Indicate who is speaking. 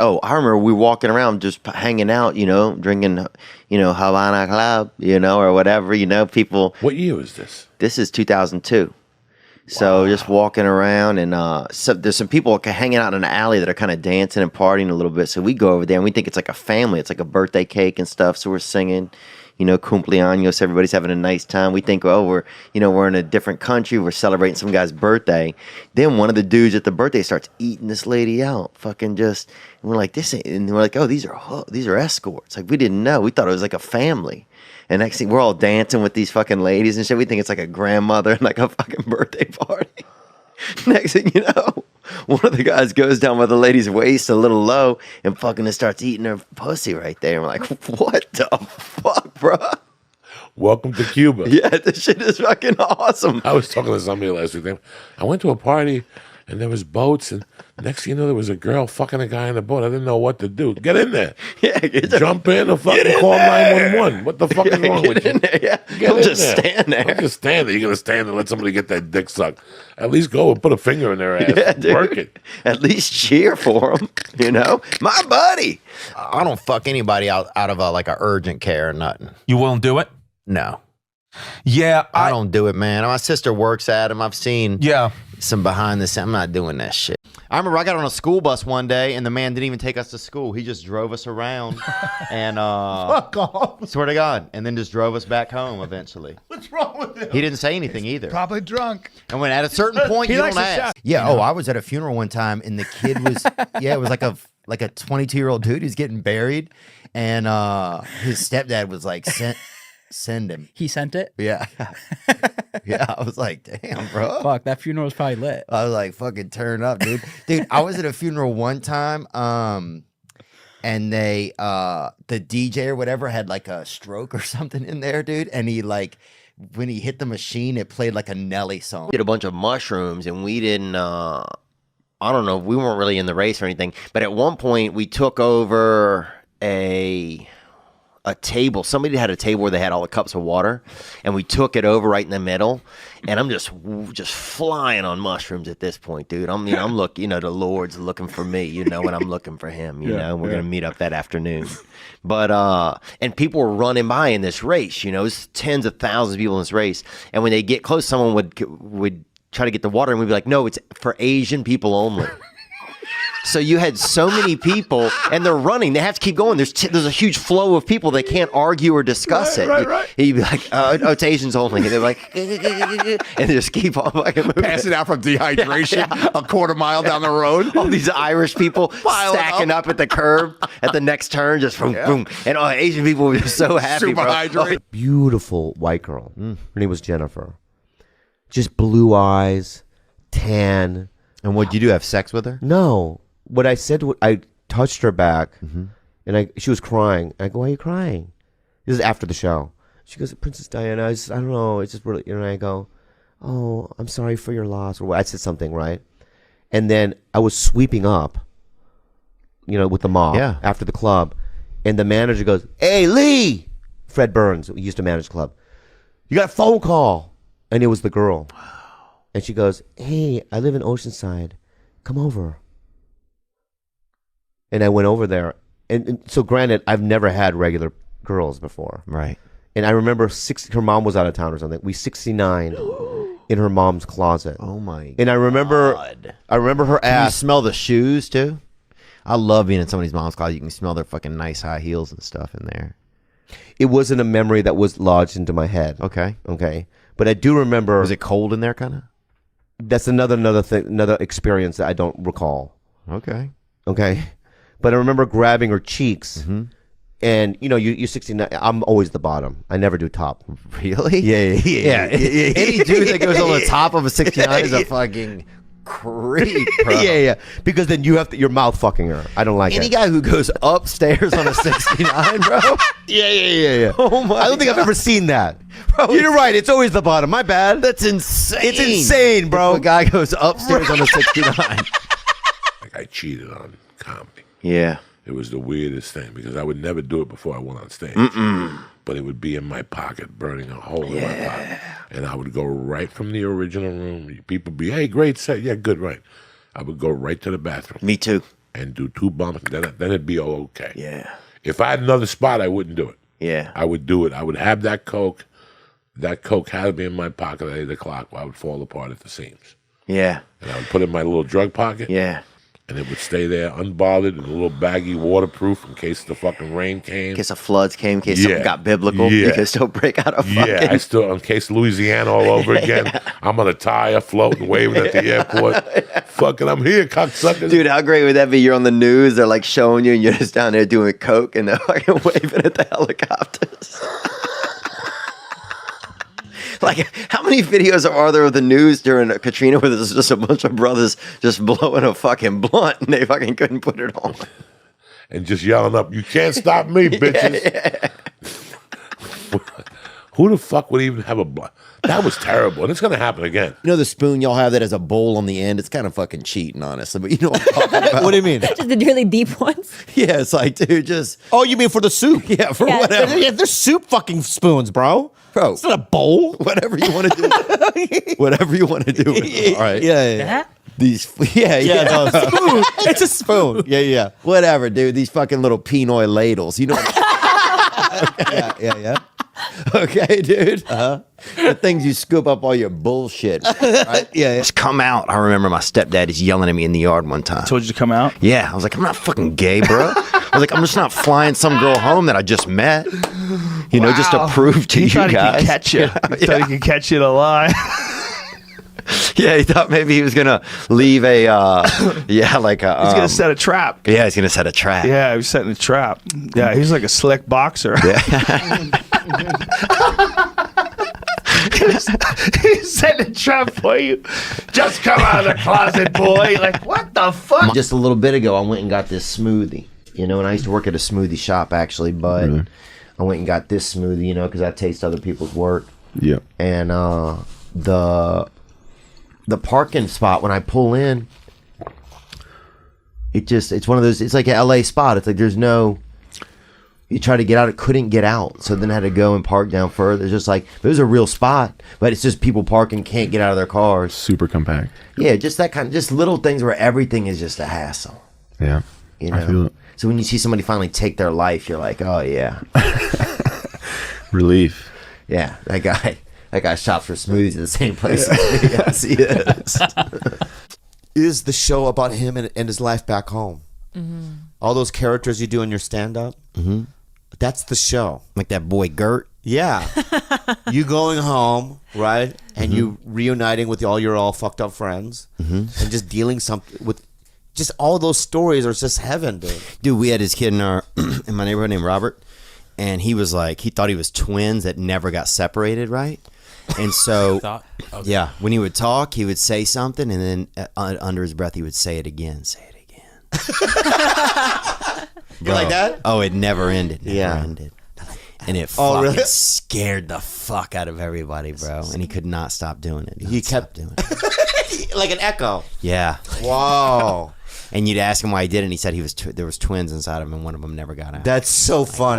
Speaker 1: Oh, I remember we walking around just hanging out, drinking, Havana Club, or whatever, people.
Speaker 2: What year was this?
Speaker 1: This is 2002. So just walking around, and so there's some people hanging out in an alley that are kind of dancing and partying a little bit. So we go over there and we think it's like a family. It's like a birthday cake and stuff. So we're singing, cumpleaños. Everybody's having a nice time. We think, oh, we're in a different country. We're celebrating some guy's birthday. Then one of the dudes at the birthday starts eating this lady out. And we're like, this ain't, and we're like, oh, these are escorts. Like, we didn't know. We thought it was like a family. And next thing, we're all dancing with these fucking ladies and shit. We think it's like a grandmother and like a fucking birthday party. Next thing you know, one of the guys goes down by the lady's waist a little low and fucking just starts eating her pussy right there. And we're like, what the fuck, bro?
Speaker 2: Welcome to Cuba.
Speaker 1: Yeah, this shit is fucking awesome.
Speaker 2: I was talking to somebody last week. I went to a party and there was boats, and next thing you know, there was a girl fucking a guy in the boat. I didn't know what to do. Get in there.
Speaker 1: Yeah,
Speaker 2: jump in or fucking call 911. What the fuck is wrong with you?
Speaker 1: Yeah. Don't just stand there.
Speaker 2: Don't just stand there. You're going to stand and let somebody get that dick sucked. At least go and put a finger in their ass.
Speaker 1: Yeah, dude.
Speaker 2: Work it.
Speaker 1: At least cheer for them, My buddy.
Speaker 3: I don't fuck anybody out of like a urgent care or nothing.
Speaker 4: You won't do it?
Speaker 3: No.
Speaker 4: Yeah.
Speaker 3: I don't do it, man. My sister works at him. I've seen some behind the scenes. I'm not doing that shit. I remember I got on a school bus one day, and the man didn't even take us to school. He just drove us around, and
Speaker 5: fuck off.
Speaker 3: Swear to God, and then just drove us back home eventually.
Speaker 5: What's wrong with him?
Speaker 3: He didn't say anything either.
Speaker 5: Probably drunk.
Speaker 3: And when at a certain point, you don't ask. Yeah. Oh, I was at a funeral one time, and the kid was it was like a 22-year-old dude who's getting buried, and his stepdad was like, send him.
Speaker 6: He sent it?
Speaker 3: Yeah. Yeah, I was like, damn, bro.
Speaker 6: Fuck, that funeral was probably lit.
Speaker 3: I was like, fucking turn up, dude. Dude, I was at a funeral one time, and they, the DJ or whatever had like a stroke or something in there, dude. And he like, when he hit the machine, it played like a Nelly song.
Speaker 1: We did a bunch of mushrooms, and we didn't, I don't know, we weren't really in the race or anything. But at one point, we took over a table. Somebody had a table where they had all the cups of water, and we took it over right in the middle. And I'm just flying on mushrooms at this point, dude. I'm looking, the Lord's looking for me, and I'm looking for him, know. We're gonna meet up that afternoon. But and people were running by in this race, it's tens of thousands of people in this race. And when they get close, someone would try to get the water, and we'd be like, no, it's for Asian people only. So you had so many people, and they're running. They have to keep going. There's a huge flow of people. They can't argue or discuss it.
Speaker 5: Right.
Speaker 1: You'd be like, oh, it's Asians only. And they're like, and they just keep on fucking moving.
Speaker 3: Passing out from dehydration a quarter mile down the road.
Speaker 1: All these Irish people stacking up at the curb at the next turn, just boom, boom. And Asian people were just so happy,
Speaker 3: Super
Speaker 1: bro.
Speaker 3: hydrated.
Speaker 7: Beautiful white girl. Her name was Jennifer. Just blue eyes, tan.
Speaker 3: And what'd you do? Have sex with her?
Speaker 7: No. What I said, I touched her back, and she was crying. I go, why are you crying? This is after the show. She goes, Princess Diana, I don't know. It's just really, and I go, oh, I'm sorry for your loss. Or what? I said something, right? And then I was sweeping up, with the mob after the club. And the manager goes, hey, Lee! Fred Burns, who used to manage the club. You got a phone call. And it was the girl. And she goes, hey, I live in Oceanside. Come over. And I went over there. And so granted, I've never had regular girls before.
Speaker 3: Right.
Speaker 7: And I remember her mom was out of town or something. We 69 in her mom's closet.
Speaker 3: Oh my
Speaker 7: And I remember her
Speaker 3: Can you
Speaker 7: ass.
Speaker 3: smell the shoes too? I love being in somebody's mom's closet. You can smell their fucking nice high heels and stuff in there.
Speaker 7: It wasn't a memory that was lodged into my head.
Speaker 3: Okay.
Speaker 7: But I do remember.
Speaker 3: Was it cold in there kind of?
Speaker 7: That's another thing, another experience that I don't recall.
Speaker 3: Okay.
Speaker 7: But I remember grabbing her cheeks, and you're 69. I'm always the bottom. I never do top.
Speaker 3: Really?
Speaker 7: Yeah.
Speaker 3: Any dude that goes on the top of a 69 is a fucking creep, bro.
Speaker 7: Yeah. Because then you have your mouth fucking her. I don't like
Speaker 3: Any
Speaker 7: it.
Speaker 3: guy who goes upstairs on a 69, bro.
Speaker 7: Yeah.
Speaker 3: Oh my!
Speaker 7: I don't think I've ever seen that.
Speaker 3: Bro,
Speaker 7: You're right. It's always the bottom. My bad.
Speaker 3: That's insane.
Speaker 7: It's insane, bro.
Speaker 3: If a guy goes upstairs on a 69.
Speaker 2: Like I cheated on comedy.
Speaker 1: Yeah.
Speaker 2: It was the weirdest thing because I would never do it before I went on stage. But it would be in my pocket, burning a hole in my pocket. And I would go right from the original room. People would be, hey, great set. Yeah, good, right. I would go right to the bathroom.
Speaker 1: Me too.
Speaker 2: and do 2 bumps, then it'd be all okay.
Speaker 1: Yeah.
Speaker 2: If I had another spot, I wouldn't do it.
Speaker 1: Yeah.
Speaker 2: I would do it. I would have that Coke. That Coke had to be in my pocket at 8 o'clock. I would fall apart at the seams.
Speaker 1: Yeah.
Speaker 2: And I would put it in my little drug pocket.
Speaker 1: Yeah.
Speaker 2: And it would stay there unbothered in a little baggy, waterproof in case the fucking rain came.
Speaker 1: In case the floods came, in case something
Speaker 2: Yeah.
Speaker 1: got biblical,
Speaker 2: Yeah.
Speaker 1: you could still break out of fucking.
Speaker 2: Yeah, I still, in case Louisiana all over again, I'm on a tire floating, waving at the airport. Fucking, I'm here, cocksuckers.
Speaker 1: Dude, how great would that be? You're on the news, they're like showing you, and you're just down there doing coke, and they're fucking waving at the helicopters. Like, how many videos are there of the news during Katrina where there's just a bunch of brothers just blowing a fucking blunt and they fucking couldn't put it on?
Speaker 2: And just yelling up, you can't stop me, bitches. Who the fuck would even have a blunt? That was terrible, and it's going to happen again.
Speaker 3: You know the spoon y'all have that has a bowl on the end? It's kind of fucking cheating, honestly. But you know what I'm talking about.
Speaker 7: What do you mean?
Speaker 4: Just the really deep ones.
Speaker 3: Yeah, it's like, dude, just
Speaker 7: Oh, you mean for the soup?
Speaker 3: yeah, for
Speaker 4: Yeah,
Speaker 3: whatever,
Speaker 7: Yeah, they're soup fucking spoons, bro.
Speaker 3: bro.
Speaker 7: It's not a bowl.
Speaker 3: Whatever you want to do, whatever you want to do. With it, all right.
Speaker 7: Yeah.
Speaker 3: These, yeah.
Speaker 7: No, spoon. It's a spoon. Yeah.
Speaker 3: Whatever, dude. These fucking little Pinoy ladles. You know. Yeah. Okay, dude. The things you scoop up all your bullshit. Right?
Speaker 7: Yeah.
Speaker 1: Just come out. I remember my stepdad is yelling at me in the yard one time.
Speaker 5: Told you to come out.
Speaker 1: Yeah, I was like, I'm not fucking gay, bro. I was like, I'm just not flying some girl home that I just met. You know, just to prove to
Speaker 5: He
Speaker 1: you
Speaker 5: thought
Speaker 1: guys.
Speaker 5: he could catch you. He thought he could catch you in a lie.
Speaker 1: Yeah, he thought maybe he was gonna leave a, like a.
Speaker 5: He's gonna set a trap.
Speaker 1: Yeah, he's gonna set a trap.
Speaker 5: Yeah, he was setting a trap. Yeah, he's like a slick boxer. He's setting a trap for you. Just come out of the closet, boy. Like, what the fuck?
Speaker 3: Just a little bit ago, I went and got this smoothie. You know, and I used to work at a smoothie shop actually, but I went and got this smoothie. You know, because I taste other people's work.
Speaker 6: Yep.
Speaker 3: And the parking spot when I pull in, it's one of those. It's like an LA spot. It's like there's no. You try to get out, it couldn't get out, so then I had to go and park down further. It's just like it was a real spot, but it's just people parking can't get out of their cars.
Speaker 6: Super compact.
Speaker 3: Yeah, just that kind of just little things where everything is just a hassle.
Speaker 6: Yeah.
Speaker 3: You
Speaker 6: I feel
Speaker 3: know.
Speaker 6: it.
Speaker 3: So when you see somebody finally take their life, you're like, oh yeah,
Speaker 6: Relief.
Speaker 3: yeah, that guy shops for smoothies at the same place as me. Yes, he is.
Speaker 7: Is the show about him and his life back home? All those characters you do in your stand-up, that's the show.
Speaker 3: Like that boy Gert.
Speaker 7: Yeah. You going home, right? And you reuniting with all your all fucked up friends and just dealing something with just all those stories are just heaven, dude.
Speaker 3: Dude, we had this kid in our in my neighborhood named Robert, and he was like, he thought he was twins that never got separated, right? And so, yeah, when he would talk, he would say something, and then under his breath, he would say it again. Say it again.
Speaker 7: You like that?
Speaker 3: Oh, it never ended. Never
Speaker 7: Yeah.
Speaker 3: ended. And it
Speaker 7: Oh,
Speaker 3: fucking
Speaker 7: really?
Speaker 3: scared the fuck out of everybody, bro. And he could not stop doing it.
Speaker 7: He kept
Speaker 3: doing it.
Speaker 7: like an echo.
Speaker 3: Yeah.
Speaker 7: Wow.
Speaker 3: And you'd ask him why he did it, and he said there was twins inside of him, and one of them never got out.
Speaker 7: That's so funny.